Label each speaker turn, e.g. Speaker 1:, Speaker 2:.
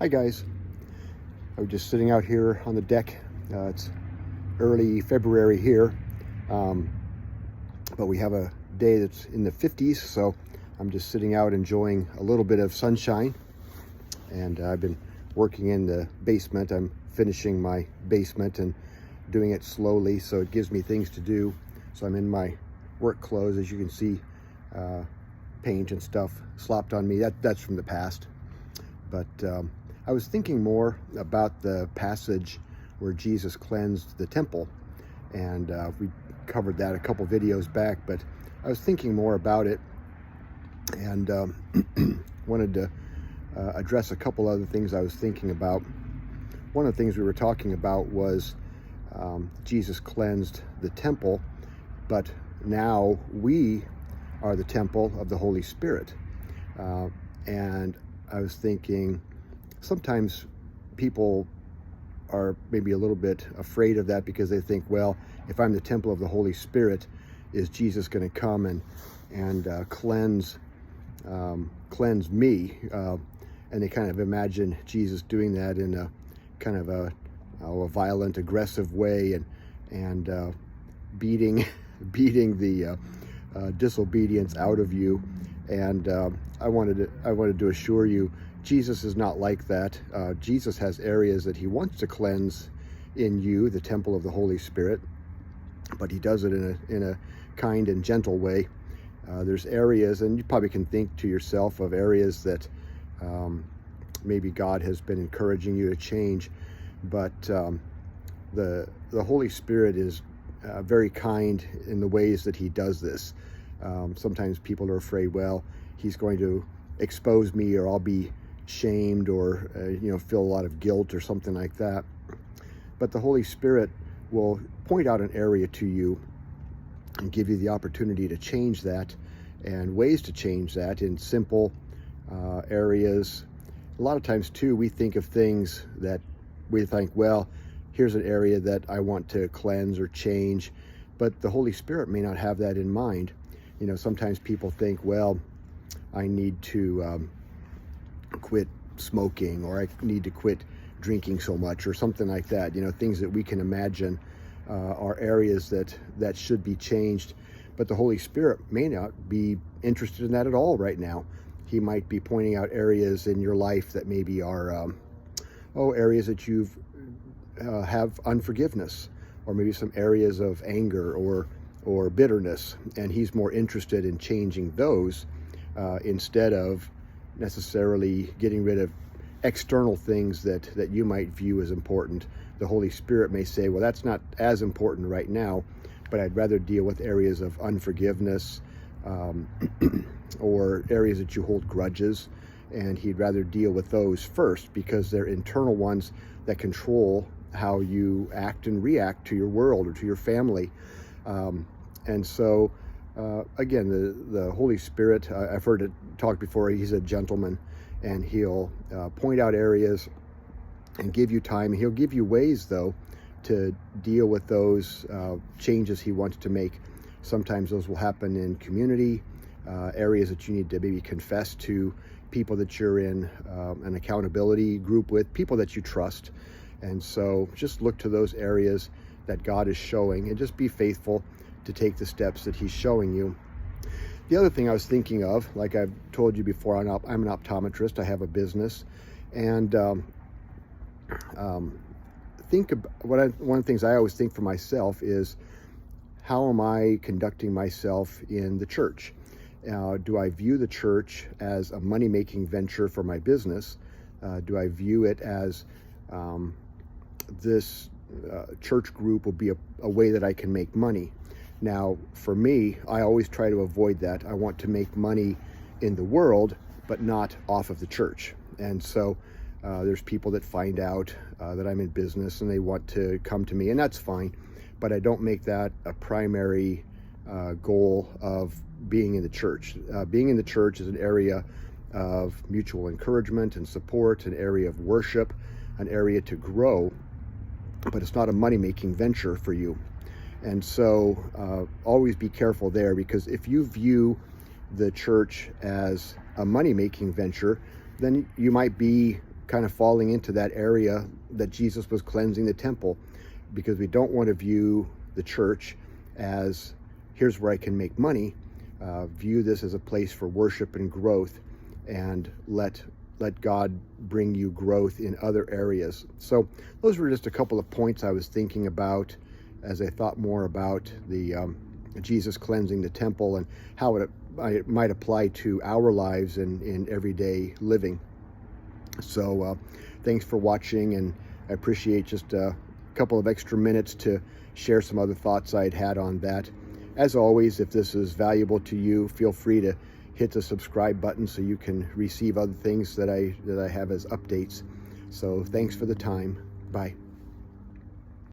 Speaker 1: Hi guys, I was just sitting out here on the deck. It's early February here, but we have a day that's in the 50s, so I'm just sitting out enjoying a little bit of sunshine. And I've been working in the basement. I'm finishing my basement and doing it slowly, so it gives me things to do. So I'm in my work clothes. As you can see, paint and stuff slopped on me. That's from the past. But I was thinking more about the passage where Jesus cleansed the temple, and we covered that a couple videos back, but I was thinking more about it and wanted to address a couple other things I was thinking about. One of the things we were talking about was Jesus cleansed the temple, but now we are the temple of the Holy Spirit. And I was thinking, sometimes people are maybe a little bit afraid of that because they think, well, if I'm the temple of the Holy Spirit, is Jesus going to come and cleanse me? And they kind of imagine Jesus doing that in a kind of a violent, aggressive way, and beating the disobedience out of you. And I wanted to assure you, Jesus is not like that. Jesus has areas that he wants to cleanse in you, the temple of the Holy Spirit, but he does it in a kind and gentle way. There's areas, and you probably can think to yourself of areas that maybe God has been encouraging you to change, but the Holy Spirit is very kind in the ways that he does this. Sometimes people are afraid, well, he's going to expose me, or I'll be shamed, or feel a lot of guilt or something like that. But the Holy Spirit will point out an area to you and give you the opportunity to change that, and ways to change that in simple areas. A lot of times too, we think of things that we think, well, here's an area that I want to cleanse or change, but the Holy Spirit may not have that in mind. Sometimes people think, well, I need to quit smoking, or I need to quit drinking so much, or something like that. Things that we can imagine are areas that should be changed, but the Holy Spirit may not be interested in that at all right now. He might be pointing out areas in your life that maybe are areas that you've have unforgiveness, or maybe some areas of anger or bitterness, and he's more interested in changing those instead of necessarily getting rid of external things that you might view as important. The Holy Spirit may say, well, that's not as important right now, but I'd rather deal with areas of unforgiveness or areas that you hold grudges, and he'd rather deal with those first, because they're internal ones that control how you act and react to your world or to your family. And so again, the Holy Spirit, I've heard it talked before, he's a gentleman, and he'll point out areas and give you time. He'll give you ways, though, to deal with those changes he wants to make. Sometimes those will happen in community, areas that you need to maybe confess to people that you're in an accountability group with, people that you trust. And so just look to those areas that God is showing, and just be faithful to take the steps that he's showing you. The other thing I was thinking of, like I've told you before, I'm an optometrist. I have a business, and one of the things I always think for myself is, how am I conducting myself in the church? Do I view the church as a money-making venture for my business? Do I view it as this church group will be a way that I can make money? Now, for me, I always try to avoid that. I want to make money in the world, but not off of the church. And so there's people that find out that I'm in business, and they want to come to me, and that's fine. But I don't make that a primary goal of being in the church. Being in the church is an area of mutual encouragement and support, an area of worship, an area to grow, but it's not a money-making venture for you. And so always be careful there, because if you view the church as a money-making venture, then you might be kind of falling into that area that Jesus was cleansing the temple, because we don't want to view the church as, here's where I can make money. View this as a place for worship and growth, and let God bring you growth in other areas. So those were just a couple of points I was thinking about as I thought more about the Jesus cleansing the temple and how it might apply to our lives in everyday living. So thanks for watching, and I appreciate just a couple of extra minutes to share some other thoughts I'd had on that. As always, if this is valuable to you, feel free to hit the subscribe button so you can receive other things that I have as updates. So thanks for the time. Bye.